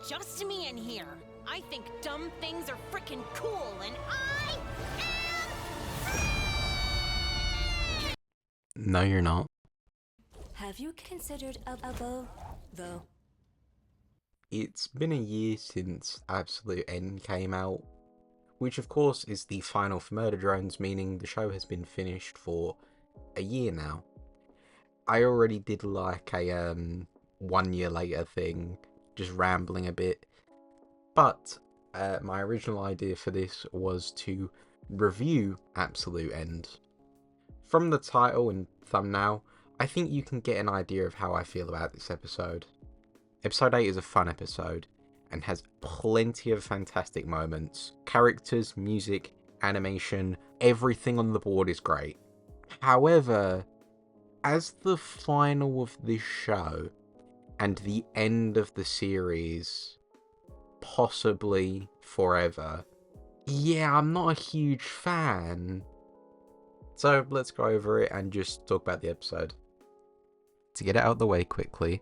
just me in here. I think dumb things are frickin' cool, and I am... No, you're not. Have you considered a bow, though? It's been a year since Absolute End came out, which of course is the final for Murder Drones, meaning the show has been finished for a year now. I already did like a 1 year later thing, just rambling a bit, but my original idea for this was to review Absolute End. From the title and thumbnail, I think you can get an idea of how I feel about this episode. Episode 8 is a fun episode, and has plenty of fantastic moments. Characters, music, animation, everything on the board is great. However, as the final of this show, and the end of the series, possibly forever, yeah, I'm not a huge fan. So let's go over it and just talk about the episode. To get it out of the way quickly,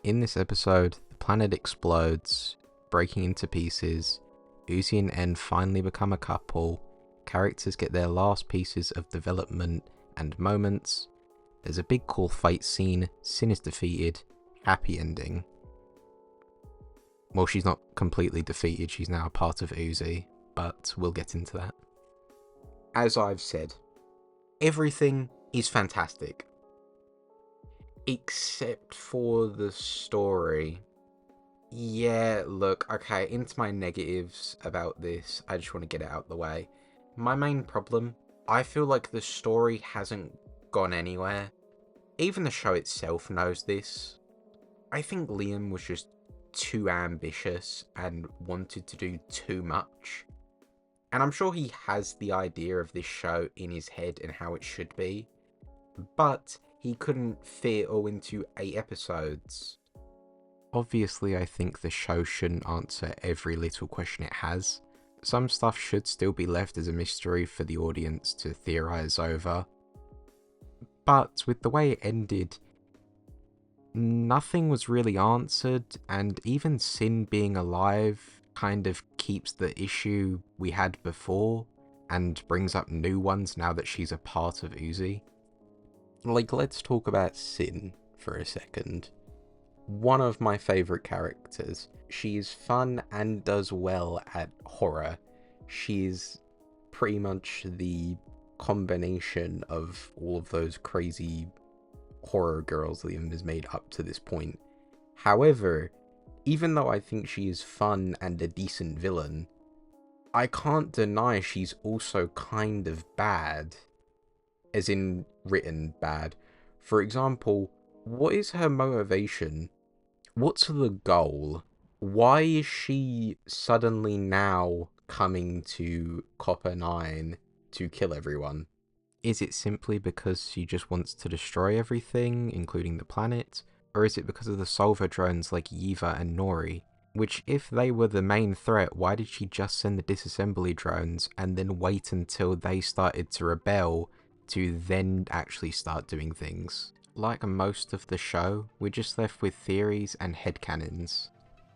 in this episode, the planet explodes, breaking into pieces. Uzi and En finally become a couple. Characters get their last pieces of development and moments. There's a big cool fight scene. Sin is defeated. Happy ending. Well, she's not completely defeated. She's now a part of Uzi, but we'll get into that. As I've said, everything is fantastic. Except for the story. Yeah, look, okay, into my negatives about this, I just want to get it out the way. My main problem, I feel like the story hasn't gone anywhere. Even the show itself knows this. I think Liam was just too ambitious and wanted to do too much. And I'm sure he has the idea of this show in his head and how it should be. But he couldn't fit it all into 8 episodes. Obviously, I think the show shouldn't answer every little question it has. Some stuff should still be left as a mystery for the audience to theorize over. But with the way it ended, nothing was really answered, and even Sin being alive kind of keeps the issue we had before and brings up new ones now that she's a part of Uzi. Like, let's talk about Sin for a second. One of my favourite characters. She is fun and does well at horror. She's pretty much the combination of all of those crazy horror girls Liam has made up to this point. However, even though I think she is fun and a decent villain, I can't deny she's also kind of bad. As in, written bad. For example, what is her motivation? What's the goal? Why is she suddenly now coming to Copper 9 to kill everyone? Is it simply because she just wants to destroy everything, including the planet? Or is it because of the solver drones like Yiva and Nori? Which, if they were the main threat, why did she just send the disassembly drones and then wait until they started to rebel to then actually start doing things? Like most of the show, we're just left with theories and headcanons.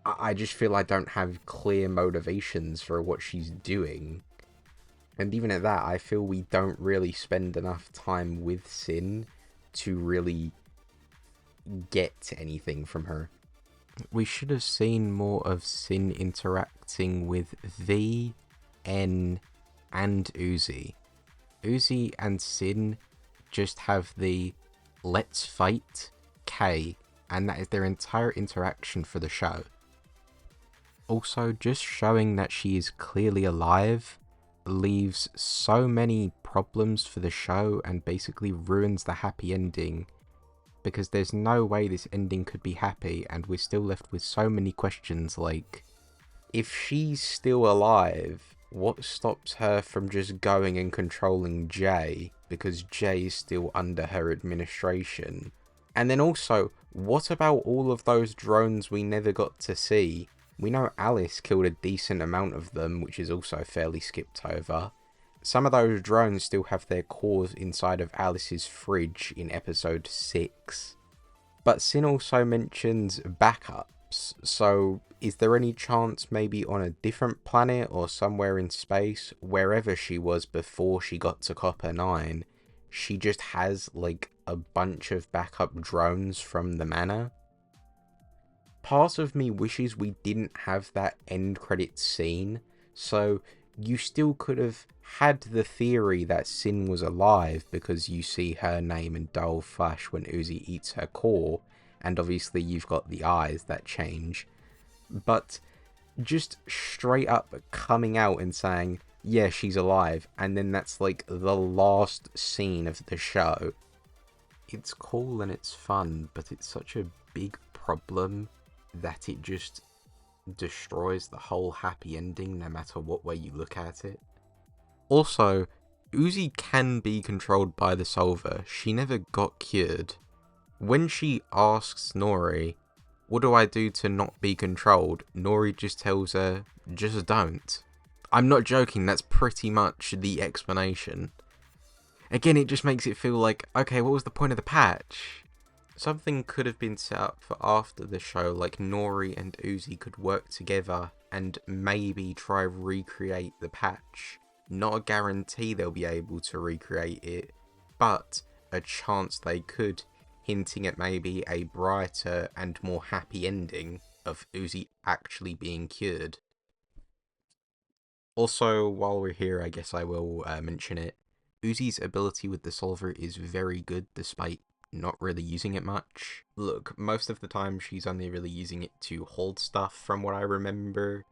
I just feel I don't have clear motivations for what she's doing. And even at that, I feel we don't really spend enough time with Sin to really get anything from her. We should have seen more of Sin interacting with V, N, and Uzi. Uzi and Sin just have the let's fight K, and that is their entire interaction for the show. Also, just showing that she is clearly alive leaves so many problems for the show and basically ruins the happy ending, because there's no way this ending could be happy, and we're still left with so many questions like, if she's still alive, what stops her from just going and controlling Jay, because Jay is still under her administration? And then also, what about all of those drones we never got to see? We know Alice killed a decent amount of them, which is also fairly skipped over. Some of those drones still have their cores inside of Alice's fridge in episode 6. But Sin also mentions backup. So, is there any chance maybe on a different planet or somewhere in space, wherever she was before she got to Copper 9, she just has, like, a bunch of backup drones from the manor? Part of me wishes we didn't have that end credits scene, so you still could have had the theory that Sin was alive because you see her name and dull flash when Uzi eats her core, and obviously you've got the eyes that change. But just straight up coming out and saying, yeah, she's alive, and then that's like the last scene of the show. It's cool and it's fun, but it's such a big problem that it just destroys the whole happy ending no matter what way you look at it. Also, Uzi can be controlled by the Solver. She never got cured. When she asks Nori, what do I do to not be controlled? Nori just tells her, just don't. I'm not joking, that's pretty much the explanation. Again, it just makes it feel like, okay, what was the point of the patch? Something could have been set up for after the show, like Nori and Uzi could work together and maybe try recreate the patch. Not a guarantee they'll be able to recreate it, but a chance they could, hinting at maybe a brighter and more happy ending of Uzi actually being cured. Also, while we're here, I guess I will mention it. Uzi's ability with the Solver is very good despite not really using it much. Look, most of the time she's only really using it to hold stuff from what I remember.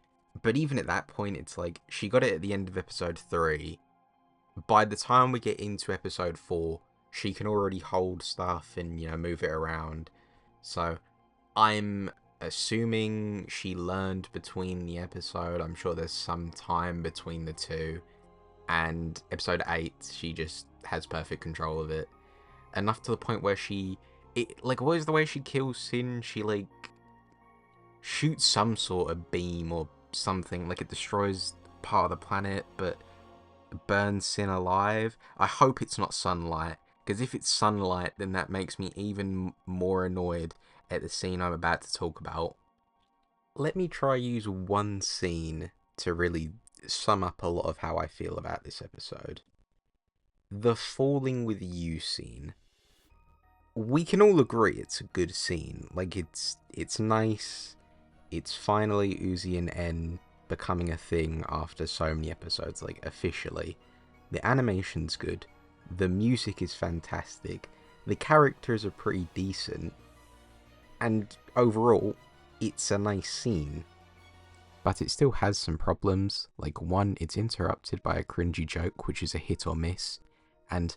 But even at that point, it's like, she got it at the end of episode 3. By the time we get into episode 4, she can already hold stuff and, move it around. So, I'm assuming she learned between the episode. I'm sure there's some time between the two. And episode 8, she just has perfect control of it. Enough to the point where what is the way she kills Sin? She, shoots some sort of beam or something, like it destroys part of the planet, but burns Sin alive. I hope it's not sunlight, because if it's sunlight, then that makes me even more annoyed at the scene I'm about to talk about. Let me try use one scene to really sum up a lot of how I feel about this episode. The falling with you scene. We can all agree it's a good scene. It's nice. It's finally Uzi and N becoming a thing after so many episodes, officially. The animation's good. The music is fantastic. The characters are pretty decent. And overall, it's a nice scene. But it still has some problems. One, it's interrupted by a cringy joke, which is a hit or miss. And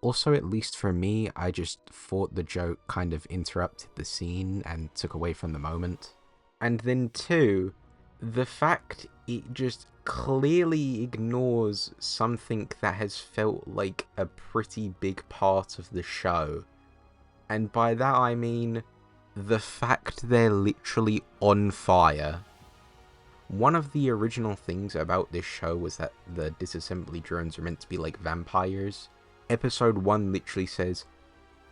also, at least for me, I just thought the joke kind of interrupted the scene and took away from the moment. And then 2, the fact it just clearly ignores something that has felt like a pretty big part of the show. And by that I mean the fact they're literally on fire. One of the original things about this show was that the disassembly drones are meant to be like vampires. Episode 1 literally says,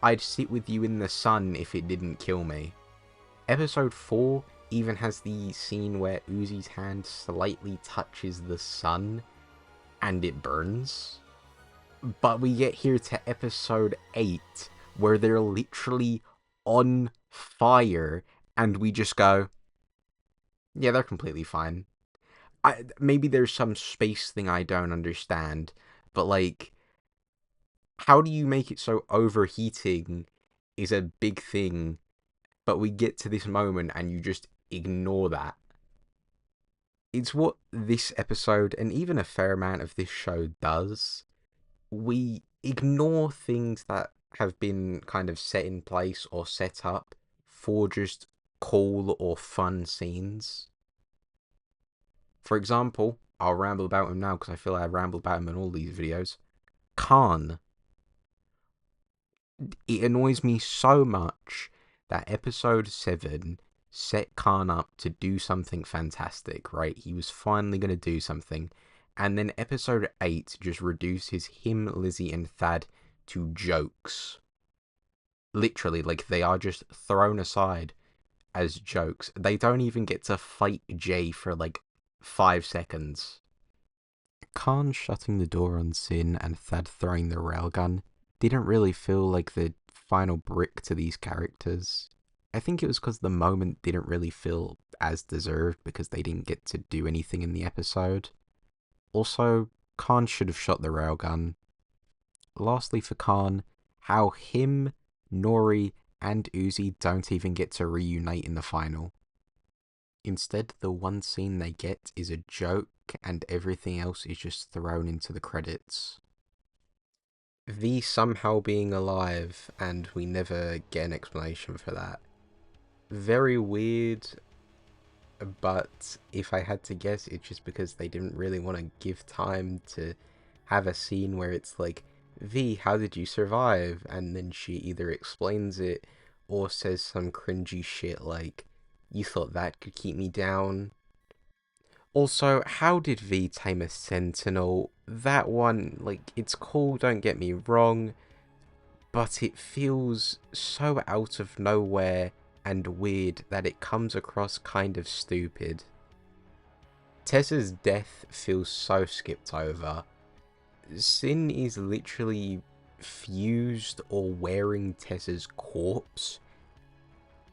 I'd sit with you in the sun if it didn't kill me. Episode 4 even has the scene where Uzi's hand slightly touches the sun and it burns. But we get here to episode 8 where they're literally on fire and we just go, yeah, they're completely fine. Maybe there's some space thing I don't understand, but how do you make it so overheating is a big thing, but we get to this moment and you just ignore that? It's what this episode, and even a fair amount of this show, does. We ignore things that have been kind of set in place or set up for just cool or fun scenes. For example, I'll ramble about him now because I feel I ramble about him in all these videos. Khan. It annoys me so much that episode 7 set Khan up to do something fantastic, right? He was finally going to do something. And then episode 8 just reduces him, Lizzie, and Thad to jokes. Literally, they are just thrown aside. as jokes. They don't even get to fight Jay for like 5 seconds. Khan shutting the door on Sin and Thad throwing the railgun didn't really feel like the final brick to these characters. I think it was because the moment didn't really feel as deserved because they didn't get to do anything in the episode. Also, Khan should have shot the railgun. Lastly for Khan, how him, Nori, and Uzi don't even get to reunite in the final. Instead, the one scene they get is a joke and everything else is just thrown into the credits. V somehow being alive and we never get an explanation for that. Very weird, but if I had to guess, it's just because they didn't really want to give time to have a scene where it's like, V, how did you survive? And then she either explains it or says some cringy shit like, you thought that could keep me down? Also, how did V tame a sentinel? That one, like, it's cool, don't get me wrong, but it feels so out of nowhere and weird that it comes across kind of stupid. Tessa's death feels so skipped over. Sin is literally fused or wearing Tessa's corpse,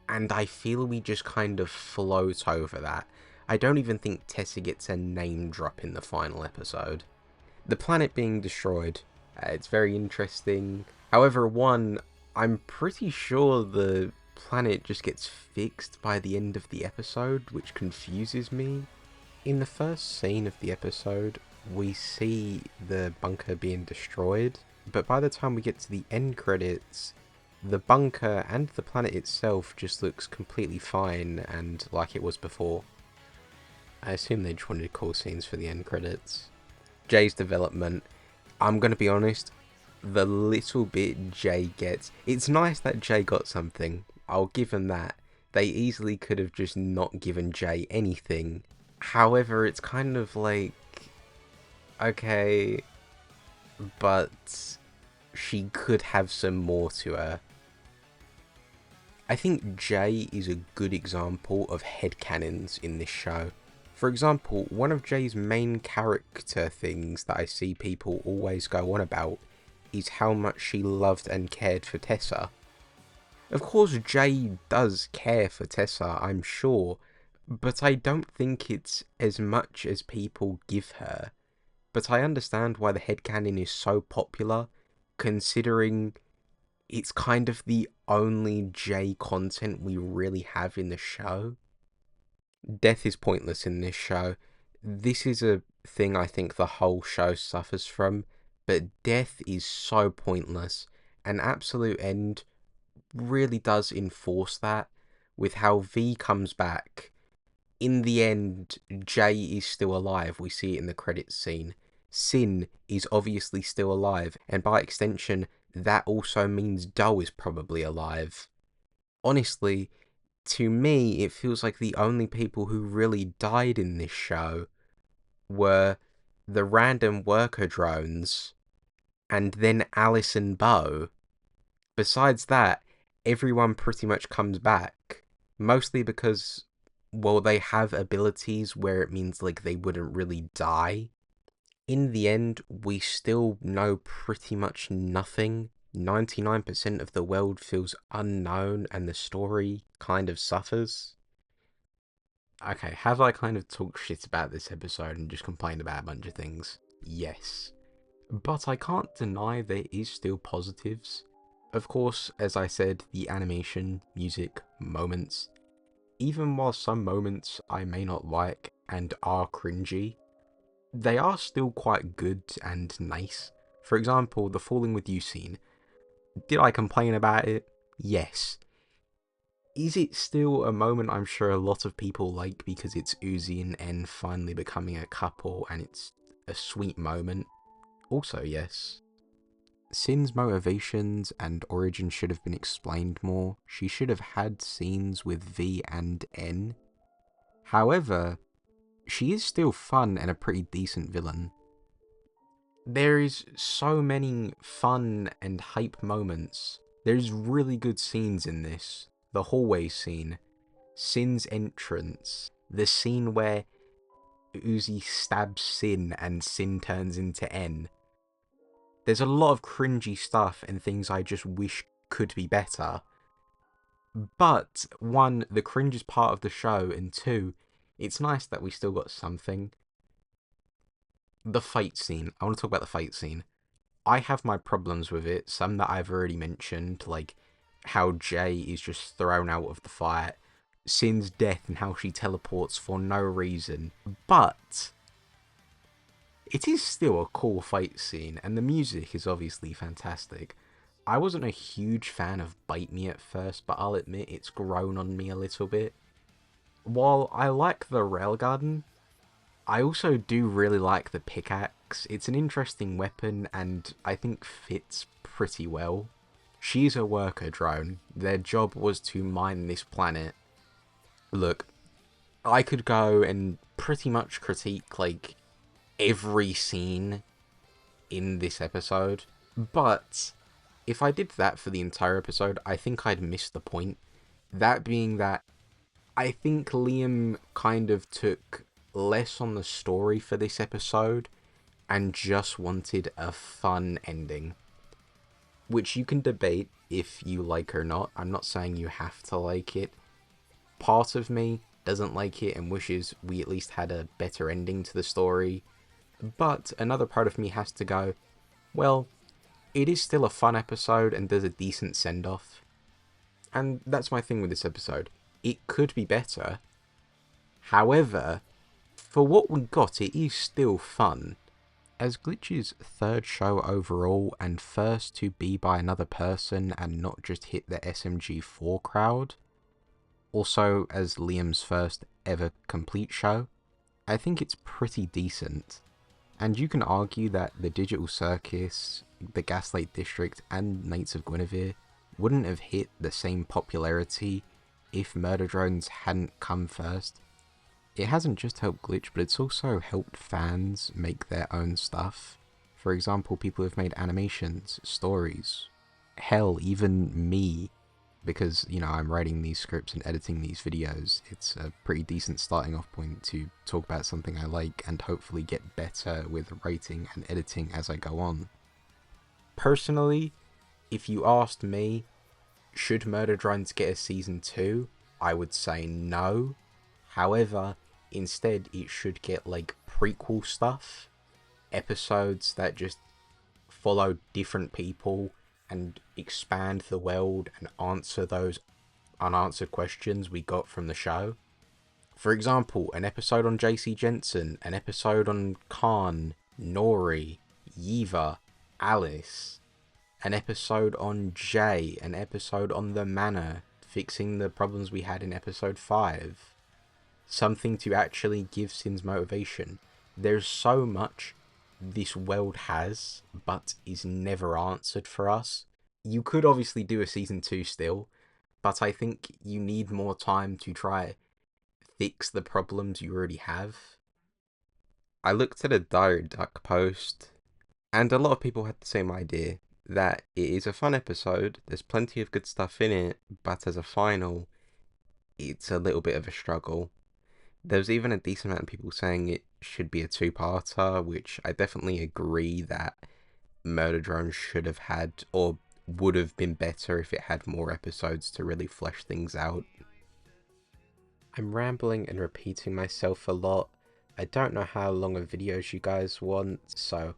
and I feel we just kind of float over that. I don't even think Tessa gets a name drop in the final episode. The planet being destroyed, it's very interesting. However, one, I'm pretty sure the planet just gets fixed by the end of the episode, which confuses me. In the first scene of the episode, we see the bunker being destroyed, but by the time we get to the end credits, the bunker and the planet itself just looks completely fine and like it was before. I assume they just wanted cool scenes for the end credits. Jay's development, I'm gonna be honest, the little bit Jay gets, it's nice that Jay got something, I'll give him that. They easily could have just not given Jay anything. However, it's kind of like, okay, but she could have some more to her. I think Jay is a good example of headcanons in this show. For example, one of Jay's main character things that I see people always go on about is how much she loved and cared for Tessa. Of course, Jay does care for Tessa, I'm sure, but I don't think it's as much as people give her. But I understand why the headcanon is so popular, considering it's kind of the only Jay content we really have in the show. Death is pointless in this show. This is a thing I think the whole show suffers from, but death is so pointless. An absolute end really does enforce that, with how V comes back. In the end, Jay is still alive, we see it in the credits scene. Sin is obviously still alive, and by extension, that also means Do is probably alive. Honestly, to me, it feels like the only people who really died in this show were the random worker drones, and then Alice and Bo. Besides that, everyone pretty much comes back, mostly because, well, they have abilities where it means like they wouldn't really die. In the end, we still know pretty much nothing. 99% of the world feels unknown and the story kind of suffers. Okay, have I kind of talked shit about this episode and just complained about a bunch of things? Yes. But I can't deny there is still positives. Of course, as I said, the animation, music, moments. Even while some moments I may not like and are cringy, they are still quite good and nice. For example, the falling with you scene. Did I complain about it? Yes. Is it still a moment I'm sure a lot of people like because it's Uzi and N finally becoming a couple and it's a sweet moment? Also yes. Sin's motivations and origin should have been explained more. She should have had scenes with V and N. However, she is still fun and a pretty decent villain. There is so many fun and hype moments. There's really good scenes in this. The hallway scene. Sin's entrance, the scene where Uzi stabs Sin and Sin turns into N. There's a lot of cringy stuff and things I just wish could be better. But, one, the cringe is part of the show, and two, it's nice that we still got something. The fight scene. I want to talk about the fight scene. I have my problems with it, some that I've already mentioned, like how Jay is just thrown out of the fight, Sin's death and how she teleports for no reason. But it is still a cool fight scene, and the music is obviously fantastic. I wasn't a huge fan of Bite Me at first, but I'll admit it's grown on me a little bit. While I like the railgun, I also do really like the pickaxe. It's an interesting weapon and I think fits pretty well. She's a worker drone. Their job was to mine this planet. Look, I could go and pretty much critique like every scene in this episode, but if I did that for the entire episode, I think I'd miss the point. That being that, I think Liam kind of took less on the story for this episode and just wanted a fun ending. Which you can debate if you like or not. I'm not saying you have to like it. Part of me doesn't like it and wishes we at least had a better ending to the story. But another part of me has to go, well, it is still a fun episode and there's a decent send-off. And that's my thing with this episode. It could be better. However, for what we got, it is still fun. As Glitch's third show overall, and first to be by another person and not just hit the SMG4 crowd, also as Liam's first ever complete show, I think it's pretty decent. And you can argue that the Digital Circus, the Gaslight District, and Knights of Guinevere wouldn't have hit the same popularity if Murder Drones hadn't come first. It hasn't just helped Glitch, but it's also helped fans make their own stuff. For example, people have made animations, stories, hell, even me, because, you know, I'm writing these scripts and editing these videos. It's a pretty decent starting off point to talk about something I like and hopefully get better with writing and editing as I go on. Personally, if you asked me, should Murder Drones get a season 2? I would say no. However, instead it should get like prequel stuff, episodes that just follow different people and expand the world and answer those unanswered questions we got from the show. For example, an episode on JC Jensen, an episode on Khan, Nori, Yiva, Alice, an episode on Jay, an episode on the Manor, fixing the problems we had in episode 5. Something to actually give Sin's motivation. There's so much this world has, but is never answered for us. You could obviously do a season 2 still, but I think you need more time to try fix the problems you already have. I looked at a Diary Duck post, and a lot of people had the same idea, that it is a fun episode, there's plenty of good stuff in it, but as a final, it's a little bit of a struggle. There was even a decent amount of people saying it should be a 2-parter, which I definitely agree that Murder Drone should have had, or would have been better if it had more episodes to really flesh things out. I'm rambling and repeating myself a lot. I don't know how long of videos you guys want, so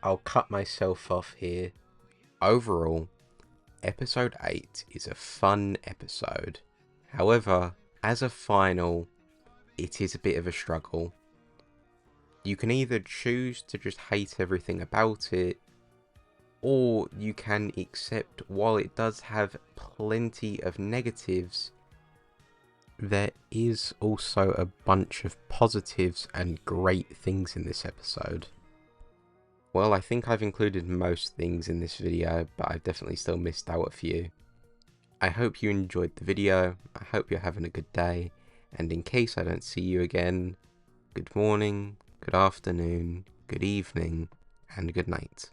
I'll cut myself off here. Overall, episode 8 is a fun episode. However, as a final, it is a bit of a struggle. You can either choose to just hate everything about it, or you can accept, while it does have plenty of negatives, there is also a bunch of positives and great things in this episode. Well, I think I've included most things in this video, but I've definitely still missed out a few. I hope you enjoyed the video, I hope you're having a good day, and in case I don't see you again, good morning, good afternoon, good evening, and good night.